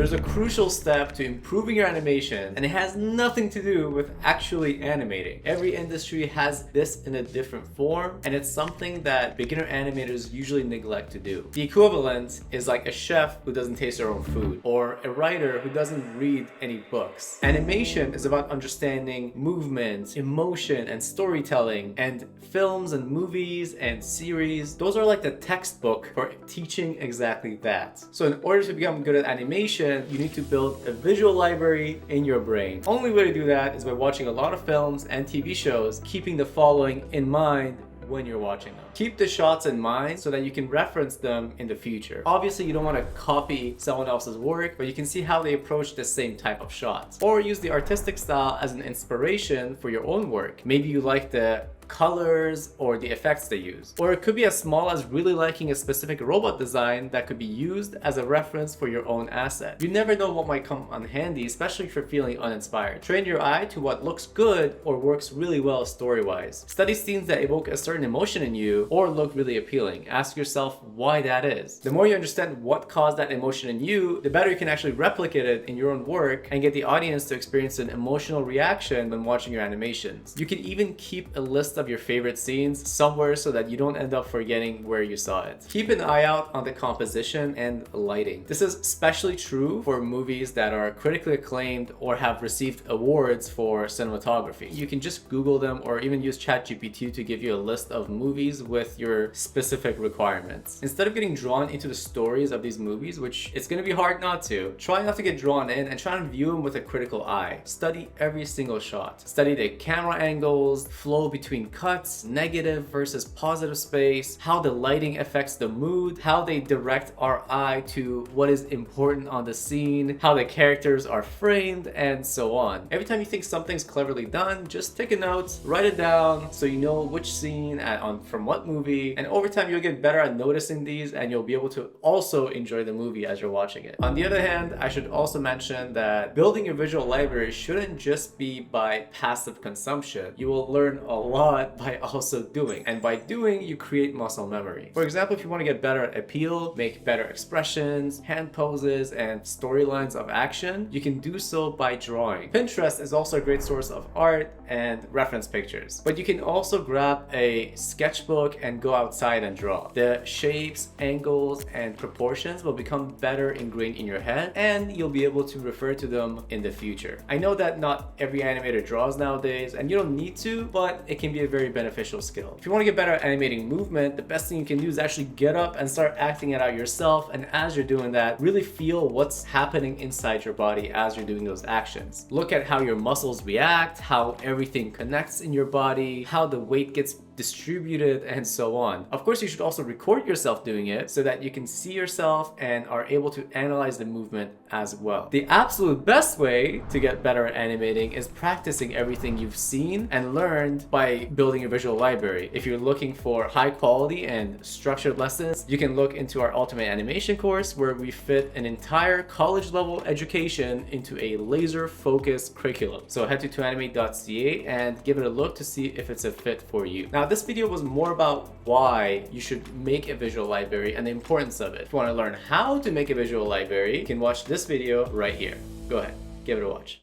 there's a crucial step to improving your animation, and it has nothing to do with actually animating. Every industry has this in a different form, and it's something that beginner animators usually neglect to do. The equivalent is like a chef who doesn't taste their own food, or a writer who doesn't read any books. Animation is about understanding movement, emotion, and storytelling, and films and movies and series, those are like the textbook for teaching exactly that. So in order to become good at animation, you need to build a visual library in your brain. Only way to do that is by watching a lot of films and TV shows, keeping the following in mind when you're watching them. Keep the shots in mind so that you can reference them in the future. Obviously, you don't want to copy someone else's work, but you can see how they approach the same type of shots. Or use the artistic style as an inspiration for your own work. Maybe you like the colors or the effects they use. Or it could be as small as really liking a specific robot design that could be used as a reference for your own asset. You never know what might come on handy, especially if you're feeling uninspired. Train your eye to what looks good or works really well story-wise. Study scenes that evoke a certain emotion in you or look really appealing. Ask yourself why that is. The more you understand what caused that emotion in you, the better you can actually replicate it in your own work and get the audience to experience an emotional reaction when watching your animations. You can even keep a list of your favorite scenes somewhere so that you don't end up forgetting where you saw it. Keep an eye out on the composition and lighting. This is especially true for movies that are critically acclaimed or have received awards for cinematography. You can just Google them or even use ChatGPT to give you a list of movies with your specific requirements. Instead of getting drawn into the stories of these movies, which it's going to be hard not to, try not to get drawn in and try and view them with a critical eye. Study every single shot. Study the camera angles, flow between cuts, negative versus positive space, how the lighting affects the mood, how they direct our eye to what is important on the scene, how the characters are framed, and so on. Every time you think something's cleverly done, just take a note, write it down so you know which scene from what movie, and over time you'll get better at noticing these and you'll be able to also enjoy the movie as you're watching it. On the other hand, I should also mention that building your visual library shouldn't just be by passive consumption. You will learn a lot by also doing, and by doing you create muscle memory. For example, if you want to get better at appeal, make better expressions, hand poses, and storylines of action, you can do so by drawing. Pinterest is also a great source of art and reference pictures, but you can also grab a sketchbook and go outside and draw. The shapes, angles, and proportions will become better ingrained in your head, and you'll be able to refer to them in the future. I know that not every animator draws nowadays, and you don't need to, but it can be a very beneficial skill. If you want to get better at animating movement, the best thing you can do is actually get up and start acting it out yourself, and as you're doing that, really feel what's happening inside your body as you're doing those actions. Look at how your muscles react, how everything connects in your body, how the weight gets distributed, and so on. Of course, you should also record yourself doing it so that you can see yourself and are able to analyze the movement as well. The absolute best way to get better at animating is practicing everything you've seen and learned by building a visual library. If you're looking for high quality and structured lessons, you can look into our Ultimate Animation course, where we fit an entire college level education into a laser focused curriculum. So head to toanimate.ca and give it a look to see if it's a fit for you. Now, this video was more about why you should make a visual library and the importance of it. If you want to learn how to make a visual library, you can watch this video right here. Go ahead, give it a watch.